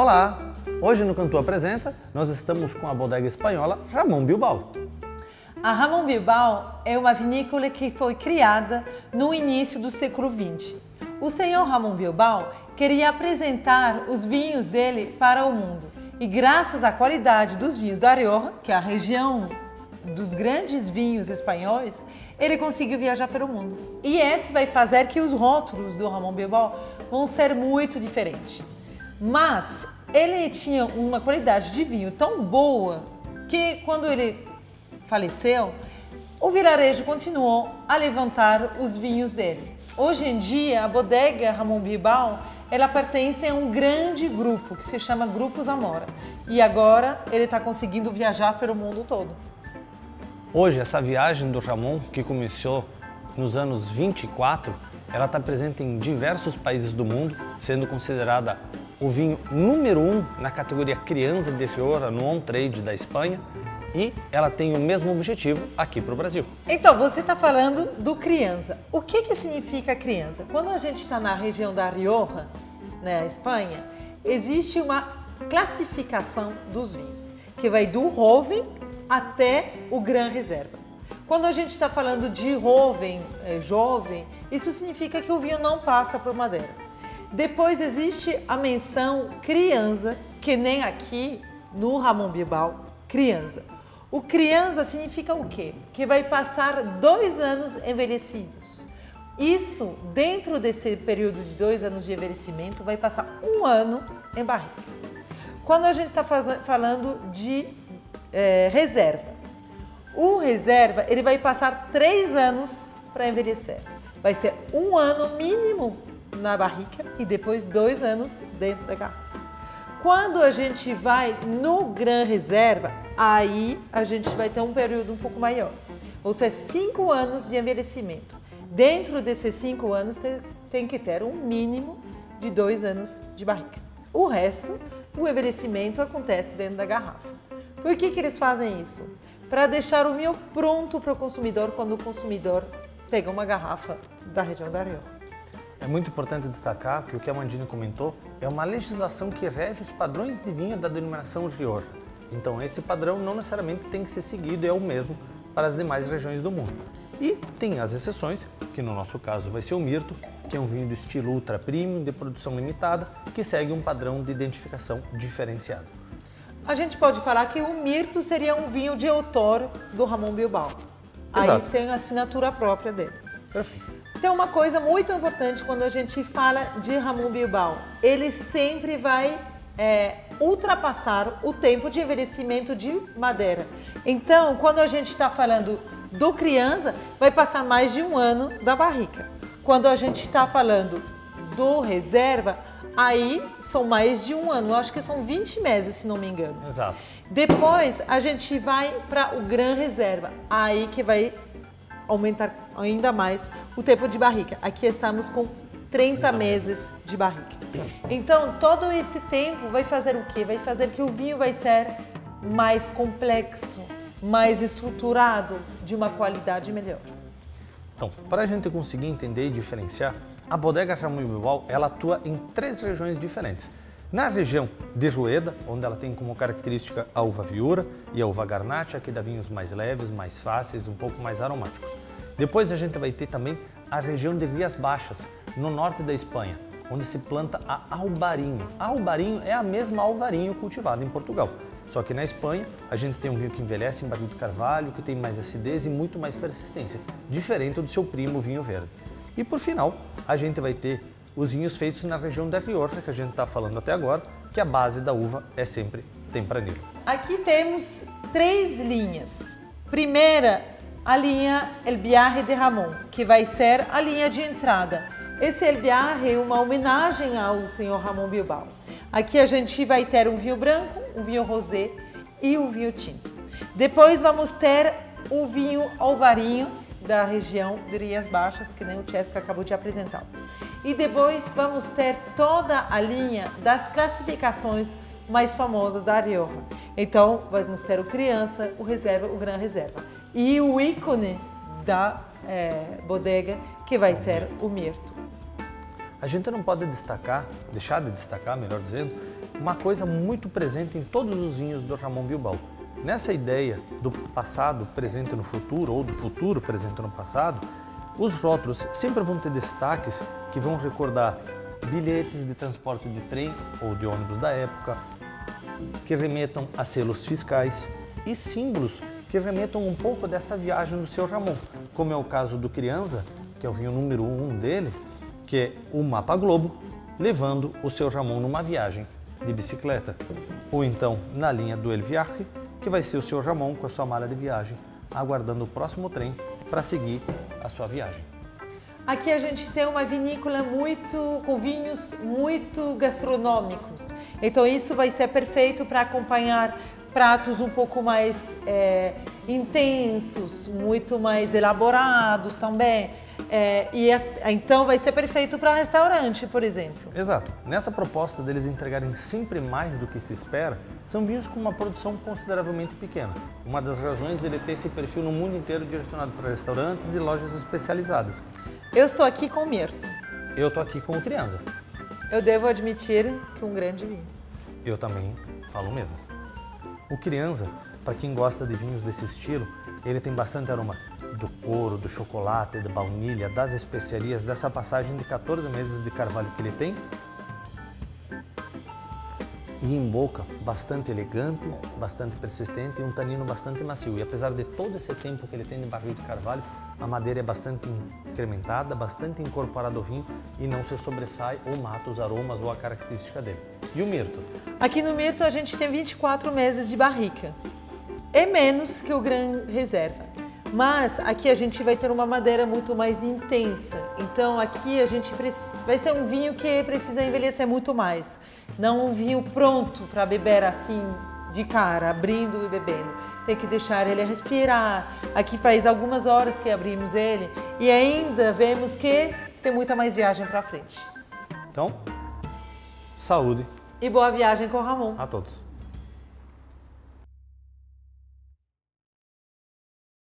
Olá! Hoje no Cantu Apresenta, nós estamos com a bodega espanhola Ramón Bilbao. A Ramón Bilbao é uma vinícola que foi criada no início do século XX. O senhor Ramón Bilbao queria apresentar os vinhos dele para o mundo e graças à qualidade dos vinhos da Rioja, que é a região dos grandes vinhos espanhóis, ele conseguiu viajar pelo mundo. E esse vai fazer que os rótulos do Ramón Bilbao vão ser muito diferentes. Mas ele tinha uma qualidade de vinho tão boa que quando ele faleceu, o vilarejo continuou a levantar os vinhos dele. Hoje em dia, a bodega Ramón Bilbao, ela pertence a um grande grupo que se chama Grupo Zamora. E agora ele está conseguindo viajar pelo mundo todo. Hoje, essa viagem do Ramón, que começou nos anos 24, ela está presente em diversos países do mundo, sendo considerada o vinho número 1 na categoria Crianza de Rioja no on-trade da Espanha, e ela tem o mesmo objetivo aqui para o Brasil. Então, você está falando do Crianza. O que significa Crianza? Quando a gente está na região da Rioja, na Espanha, existe uma classificação dos vinhos, que vai do Jovem até o Gran Reserva. Quando a gente está falando de jovem, isso significa que o vinho não passa por madeira. Depois existe a menção Crianza, que nem aqui no Ramón Bilbao, Crianza. O Crianza significa o quê? Que vai passar 2 anos envelhecidos. Isso, dentro desse período de 2 anos de envelhecimento, vai passar 1 ano em barrica. Quando a gente está falando de reserva, o reserva ele vai passar 3 anos para envelhecer. Vai ser 1 ano mínimo na barrica e depois 2 anos dentro da garrafa. Quando a gente vai no Gran Reserva, aí a gente vai ter um período um pouco maior, ou seja, 5 anos de envelhecimento. Dentro desses 5 anos tem que ter um mínimo de 2 anos de barrica. O resto, o envelhecimento acontece dentro da garrafa. Por que eles fazem isso? Para deixar o vinho pronto para o consumidor quando o consumidor pega uma garrafa da região da Rioja. É muito importante destacar que o que a Mandini comentou é uma legislação que rege os padrões de vinho da denominação Rioja. Então esse padrão não necessariamente tem que ser seguido e é o mesmo para as demais regiões do mundo. E tem as exceções, que no nosso caso vai ser o Mirto, que é um vinho do estilo ultra premium, de produção limitada, que segue um padrão de identificação diferenciado. A gente pode falar que o Mirto seria um vinho de autor do Ramón Bilbao. Exato. Aí tem a assinatura própria dele. Perfeito. Tem uma coisa muito importante quando a gente fala de Ramón Bilbao. Ele sempre vai ultrapassar o tempo de envelhecimento de madeira. Então, quando a gente está falando do Crianza, vai passar mais de 1 ano da barrica. Quando a gente está falando do Reserva, aí são mais de 1 ano. Eu acho que são 20 meses, se não me engano. Exato. Depois, a gente vai para o Gran Reserva. Aí que vai aumentar ainda mais o tempo de barrica. Aqui estamos com 30 meses de barrica. Então, todo esse tempo vai fazer o quê? Vai fazer que o vinho vai ser mais complexo, mais estruturado, de uma qualidade melhor. Então, para a gente conseguir entender e diferenciar, a bodega Ramón Bilbao ela atua em 3 regiões diferentes. Na região de Rueda, onde ela tem como característica a uva Viura e a uva Garnacha, que dá vinhos mais leves, mais fáceis, um pouco mais aromáticos. Depois a gente vai ter também a região de Rías Baixas, no norte da Espanha, onde se planta a Albarinho. A Albarinho é a mesma Alvarinho cultivada em Portugal, só que na Espanha a gente tem um vinho que envelhece em barril de carvalho, que tem mais acidez e muito mais persistência, diferente do seu primo vinho verde. E por final, a gente vai ter os vinhos feitos na região da Rioja, que a gente está falando até agora, que a base da uva é sempre Tempranillo. Aqui temos 3 linhas. Primeira, a linha El Viaje de Ramón, que vai ser a linha de entrada. Esse El Viaje é uma homenagem ao senhor Ramón Bilbao. Aqui a gente vai ter um vinho branco, um vinho rosé e um vinho tinto. Depois vamos ter o vinho Alvarinho, da região de Rías Baixas, que nem o Chesca acabou de apresentar. E depois vamos ter toda a linha das classificações mais famosas da Rioja. Então, vamos ter o Criança, o Reserva, o Gran Reserva. E o ícone da bodega, que vai ser o Mirto. A gente não pode deixar de destacar, melhor dizendo, uma coisa muito presente em todos os vinhos do Ramon Bilbao. Nessa ideia do passado presente no futuro ou do futuro presente no passado, os rótulos sempre vão ter destaques que vão recordar bilhetes de transporte de trem ou de ônibus da época, que remetam a selos fiscais e símbolos que remetam um pouco dessa viagem do seu Ramon, como é o caso do Crianza, que é o vinho número 1 dele, que é o mapa globo, levando o seu Ramon numa viagem de bicicleta. Ou então na linha do El Viaje, que vai ser o seu Ramon com a sua mala de viagem, aguardando o próximo trem para seguir a sua viagem. Aqui a gente tem uma vinícola com vinhos muito gastronômicos. Então isso vai ser perfeito para acompanhar pratos um pouco mais intensos, muito mais elaborados também. Então vai ser perfeito para restaurante, por exemplo. Exato. Nessa proposta deles entregarem sempre mais do que se espera, são vinhos com uma produção consideravelmente pequena. Uma das razões dele ter esse perfil no mundo inteiro direcionado para restaurantes e lojas especializadas. Eu estou aqui com o Mirto. Eu estou aqui com o Crianza. Eu devo admitir que um grande vinho. Eu também falo mesmo. O Crianza, para quem gosta de vinhos desse estilo, ele tem bastante aroma do couro, do chocolate, da baunilha, das especiarias, dessa passagem de 14 meses de carvalho que ele tem. E em boca, bastante elegante, bastante persistente e um tanino bastante macio. E apesar de todo esse tempo que ele tem de barril de carvalho, a madeira é bastante incrementada, bastante incorporada ao vinho e não se sobressai ou mata os aromas ou a característica dele. E o Mirto? Aqui no Mirto a gente tem 24 meses de barrica. É menos que o Gran Reserva. Mas aqui a gente vai ter uma madeira muito mais intensa. Então aqui a gente vai ser um vinho que precisa envelhecer muito mais. Não um vinho pronto para beber assim de cara, abrindo e bebendo. Tem que deixar ele respirar. Aqui faz algumas horas que abrimos ele e ainda vemos que tem muita mais viagem para frente. Então, saúde. E boa viagem com o Ramon. A todos.